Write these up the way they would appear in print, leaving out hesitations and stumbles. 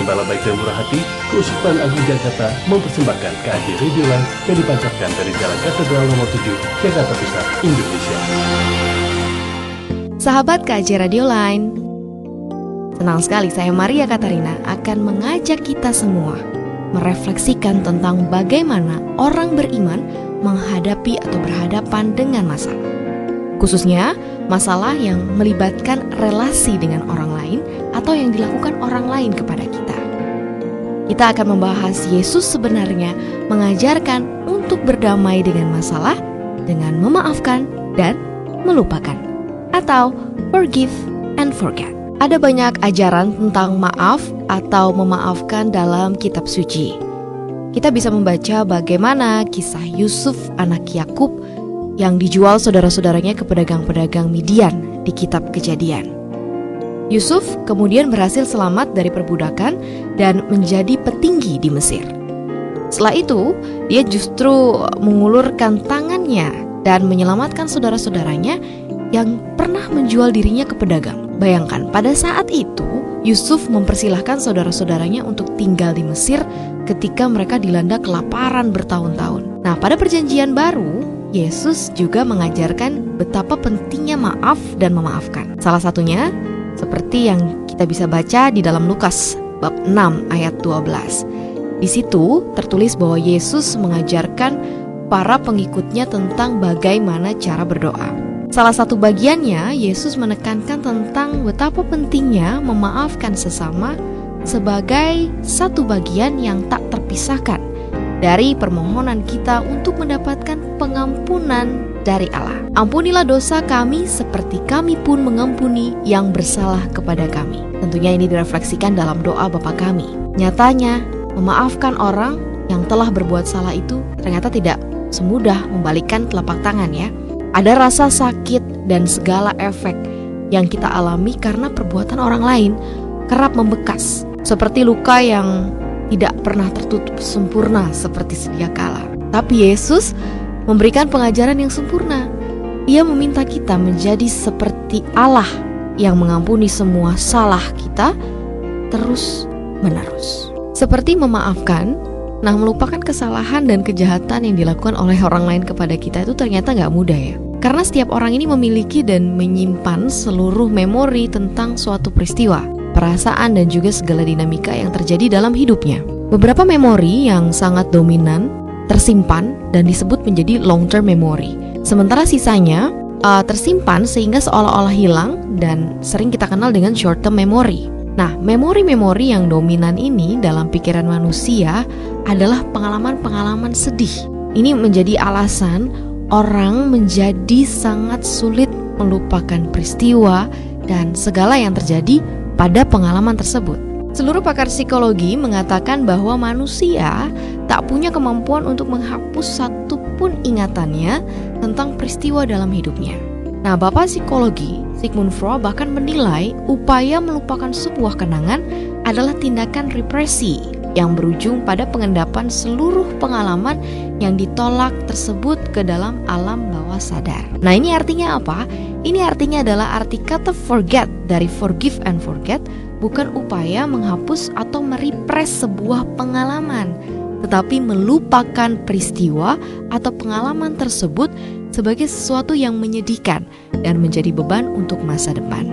Gembala baik dan murah hati, Keuskupan Agung Jakarta mempersembahkan KJ Radio Line yang dipancarkan dari Jalan Katedral nomor 7, Jakarta Pusat, Indonesia. Sahabat KJ Radio Line, senang sekali saya Maria Katarina akan mengajak kita semua merefleksikan tentang bagaimana orang beriman menghadapi atau berhadapan dengan masalah. Khususnya masalah yang melibatkan relasi dengan orang lain atau yang dilakukan orang lain kepada kita. Kita akan membahas Yesus sebenarnya mengajarkan untuk berdamai dengan masalah dengan memaafkan dan melupakan, atau forgive and forget. Ada banyak ajaran tentang maaf atau memaafkan dalam kitab suci. Kita bisa membaca bagaimana kisah Yusuf anak Yakub yang dijual saudara-saudaranya ke pedagang-pedagang Midian di kitab Kejadian. Yusuf kemudian berhasil selamat dari perbudakan dan menjadi petinggi di Mesir. Setelah itu, dia justru mengulurkan tangannya dan menyelamatkan saudara-saudaranya yang pernah menjual dirinya ke pedagang. Bayangkan, pada saat itu Yusuf mempersilahkan saudara-saudaranya untuk tinggal di Mesir ketika mereka dilanda kelaparan bertahun-tahun. Nah, pada perjanjian baru, Yesus juga mengajarkan betapa pentingnya maaf dan memaafkan. Salah satunya seperti yang kita bisa baca di dalam Lukas bab 6 ayat 12. Di situ tertulis bahwa Yesus mengajarkan para pengikutnya tentang bagaimana cara berdoa. Salah satu bagiannya, Yesus menekankan tentang betapa pentingnya memaafkan sesama sebagai satu bagian yang tak terpisahkan dari permohonan kita untuk mendapatkan pengampunan dari Allah. Ampunilah dosa kami seperti kami pun mengampuni yang bersalah kepada kami. Tentunya ini direfleksikan dalam doa Bapa kami. Nyatanya, memaafkan orang yang telah berbuat salah itu ternyata tidak semudah membalikkan telapak tangan ya. Ada rasa sakit dan segala efek yang kita alami karena perbuatan orang lain kerap membekas. Seperti luka yang tidak pernah tertutup sempurna seperti sedia kala. Tapi Yesus memberikan pengajaran yang sempurna. Ia meminta kita menjadi seperti Allah yang mengampuni semua salah kita terus menerus. Seperti memaafkan, nah melupakan kesalahan dan kejahatan yang dilakukan oleh orang lain kepada kita itu ternyata gak mudah ya. Karena setiap orang ini memiliki dan menyimpan seluruh memori tentang suatu peristiwa, perasaan dan juga segala dinamika yang terjadi dalam hidupnya. Beberapa memori yang sangat dominan tersimpan dan disebut menjadi long term memory. Sementara sisanya tersimpan sehingga seolah-olah hilang dan sering kita kenal dengan short term memory. Nah, memori-memori yang dominan ini dalam pikiran manusia adalah pengalaman-pengalaman sedih. Ini menjadi alasan orang menjadi sangat sulit melupakan peristiwa dan segala yang terjadi pada pengalaman tersebut. Seluruh pakar psikologi mengatakan bahwa manusia tak punya kemampuan untuk menghapus satu pun ingatannya tentang peristiwa dalam hidupnya. Nah, bapak psikologi Sigmund Freud bahkan menilai upaya melupakan sebuah kenangan adalah tindakan represi yang berujung pada pengendapan seluruh pengalaman yang ditolak tersebut ke dalam alam bawah sadar. Nah, ini artinya apa? Ini artinya adalah arti kata forget dari forgive and forget bukan upaya menghapus atau merepress sebuah pengalaman, tetapi melupakan peristiwa atau pengalaman tersebut sebagai sesuatu yang menyedihkan dan menjadi beban untuk masa depan.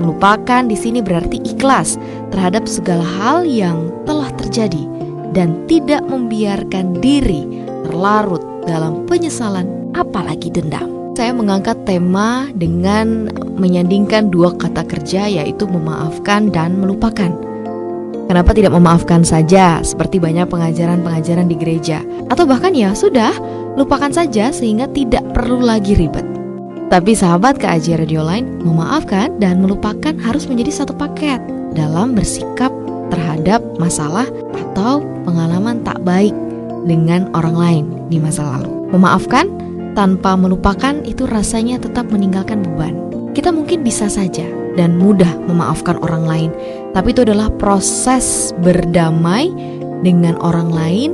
Melupakan di sini berarti ikhlas terhadap segala hal yang telah terjadi dan tidak membiarkan diri terlarut dalam penyesalan apalagi dendam. Saya mengangkat tema dengan menyandingkan dua kata kerja, yaitu memaafkan dan melupakan. Kenapa tidak memaafkan saja seperti banyak pengajaran-pengajaran di gereja? Atau bahkan ya sudah, lupakan saja sehingga tidak perlu lagi ribet. Tapi sahabat KJ Radio Line, memaafkan dan melupakan harus menjadi satu paket dalam bersikap terhadap masalah atau pengalaman tak baik dengan orang lain di masa lalu. Memaafkan tanpa melupakan itu rasanya tetap meninggalkan beban. Kita mungkin bisa saja dan mudah memaafkan orang lain, tapi itu adalah proses berdamai dengan orang lain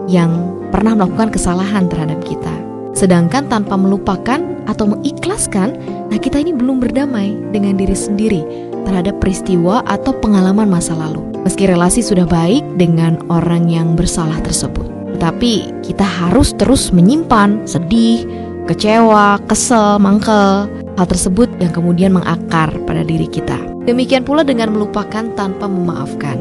yang pernah melakukan kesalahan terhadap kita. Sedangkan tanpa melupakan atau mengikhlaskan, nah kita ini belum berdamai dengan diri sendiri, terhadap peristiwa atau pengalaman masa lalu. Meski relasi sudah baik dengan orang yang bersalah tersebut, tetapi kita harus terus menyimpan sedih, kecewa, kesel, mangkel, hal tersebut yang kemudian mengakar pada diri kita. Demikian pula dengan melupakan tanpa memaafkan.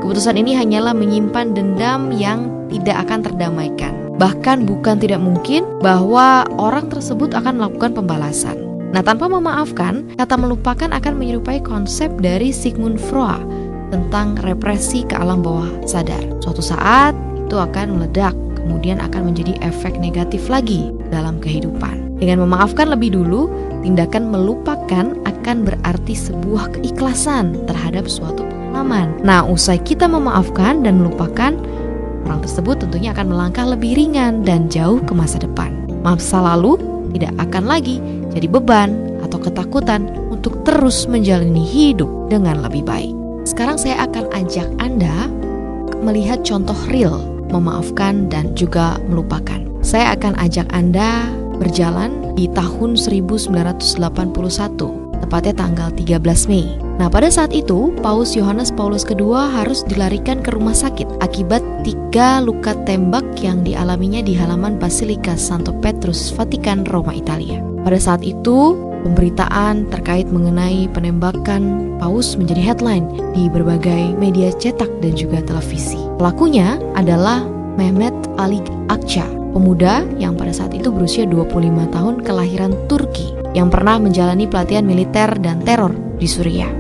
Keputusan ini hanyalah menyimpan dendam yang tidak akan terdamaikan. Bahkan bukan tidak mungkin bahwa orang tersebut akan melakukan pembalasan. Nah, tanpa memaafkan, kata melupakan akan menyerupai konsep dari Sigmund Freud tentang represi ke alam bawah sadar. Suatu saat itu akan meledak, kemudian akan menjadi efek negatif lagi dalam kehidupan. Dengan memaafkan lebih dulu, tindakan melupakan akan berarti sebuah keikhlasan terhadap suatu pengalaman. Nah, usai kita memaafkan dan melupakan, orang tersebut tentunya akan melangkah lebih ringan dan jauh ke masa depan. Masa lalu tidak akan lagi jadi beban atau ketakutan untuk terus menjalani hidup dengan lebih baik. Sekarang saya akan ajak Anda melihat contoh real memaafkan dan juga melupakan. Saya akan ajak Anda berjalan di tahun 1981, tepatnya tanggal 13 Mei. Nah, pada saat itu, Paus Yohanes Paulus II harus dilarikan ke rumah sakit akibat 3 luka tembak yang dialaminya di halaman Basilika Santo Petrus, Vatikan, Roma, Italia. Pada saat itu, pemberitaan terkait mengenai penembakan Paus menjadi headline di berbagai media cetak dan juga televisi. Pelakunya adalah Mehmet Ali Akça, pemuda yang pada saat itu berusia 25 tahun kelahiran Turki yang pernah menjalani pelatihan militer dan teror di Suriah.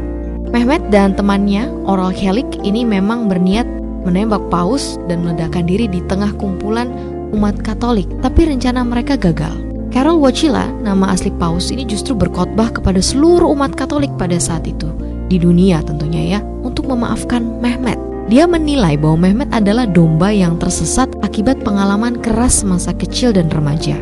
Mehmet dan temannya Oral Helik ini memang berniat menembak Paus dan meledakkan diri di tengah kumpulan umat Katolik, tapi rencana mereka gagal. Karol Wojtyla, nama asli Paus ini justru berkhotbah kepada seluruh umat Katolik pada saat itu, di dunia tentunya ya, untuk memaafkan Mehmet. Dia menilai bahwa Mehmet adalah domba yang tersesat akibat pengalaman keras masa kecil dan remaja.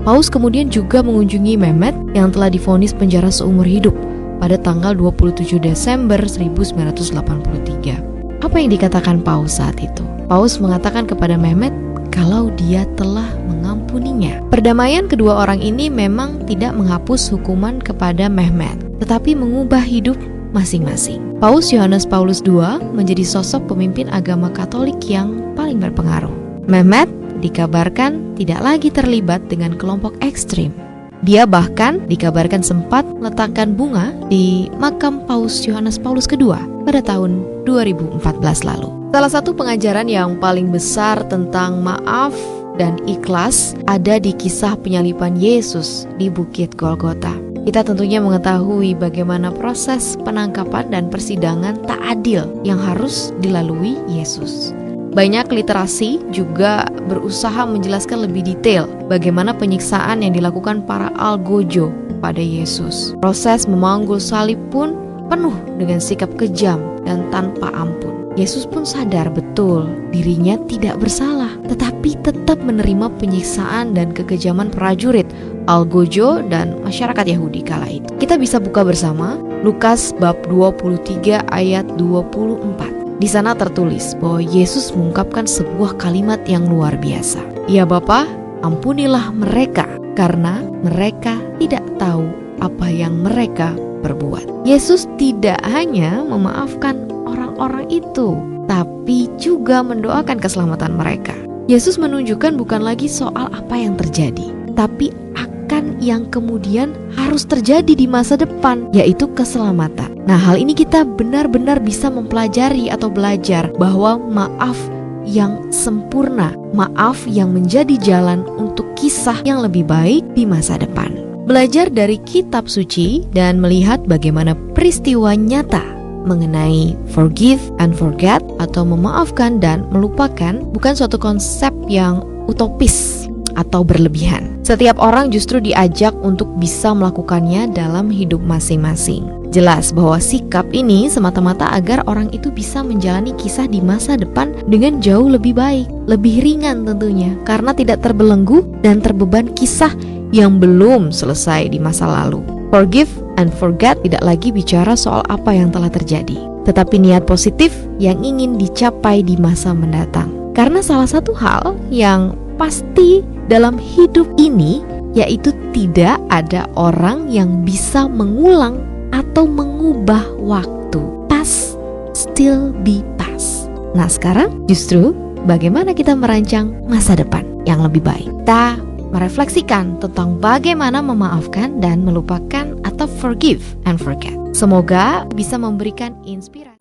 Paus kemudian juga mengunjungi Mehmet yang telah divonis penjara seumur hidup pada tanggal 27 Desember 1983. Apa yang dikatakan Paus saat itu? Paus mengatakan kepada Mehmet kalau dia telah mengampuninya. Perdamaian kedua orang ini memang tidak menghapus hukuman kepada Mehmet, tetapi mengubah hidup masing-masing. Paus Yohanes Paulus II menjadi sosok pemimpin agama Katolik yang paling berpengaruh. Mehmet dikabarkan tidak lagi terlibat dengan kelompok ekstrim. Dia bahkan dikabarkan sempat meletakkan bunga di makam Paus Yohanes Paulus II pada tahun 2014 lalu. Salah satu pengajaran yang paling besar tentang maaf dan ikhlas ada di kisah penyaliban Yesus di Bukit Golgota. Kita tentunya mengetahui bagaimana proses penangkapan dan persidangan tak adil yang harus dilalui Yesus. Banyak literasi juga berusaha menjelaskan lebih detail bagaimana penyiksaan yang dilakukan para algojo pada Yesus. Proses memanggul salib pun penuh dengan sikap kejam dan tanpa ampun. Yesus pun sadar betul dirinya tidak bersalah, tetapi tetap menerima penyiksaan dan kekejaman prajurit, algojo, dan masyarakat Yahudi kala itu. Kita bisa buka bersama Lukas bab 23 ayat 24. Di sana tertulis bahwa Yesus mengungkapkan sebuah kalimat yang luar biasa. Ya Bapa, ampunilah mereka karena mereka tidak tahu apa yang mereka perbuat. Yesus tidak hanya memaafkan orang-orang itu, tapi juga mendoakan keselamatan mereka. Yesus menunjukkan bukan lagi soal apa yang terjadi, tapi akan yang kemudian harus terjadi di masa depan, yaitu keselamatan. Nah, hal ini kita benar-benar bisa mempelajari atau belajar bahwa maaf yang sempurna, maaf yang menjadi jalan untuk kisah yang lebih baik di masa depan. Belajar dari kitab suci dan melihat bagaimana peristiwa nyata mengenai forgive and forget atau memaafkan dan melupakan bukan suatu konsep yang utopis atau berlebihan. Setiap orang justru diajak untuk bisa melakukannya dalam hidup masing-masing. Jelas bahwa sikap ini semata-mata agar orang itu bisa menjalani kisah di masa depan dengan jauh lebih baik, lebih ringan tentunya, karena tidak terbelenggu dan terbeban kisah yang belum selesai di masa lalu. Forgive and forget tidak lagi bicara soal apa yang telah terjadi, tetapi niat positif yang ingin dicapai di masa mendatang. Karena salah satu hal yang pasti dalam hidup ini yaitu tidak ada orang yang bisa mengulang atau mengubah waktu. Past still be past. Nah sekarang justru bagaimana kita merancang masa depan yang lebih baik. Kita merefleksikan tentang bagaimana memaafkan dan melupakan atau forgive and forget. Semoga bisa memberikan inspirasi.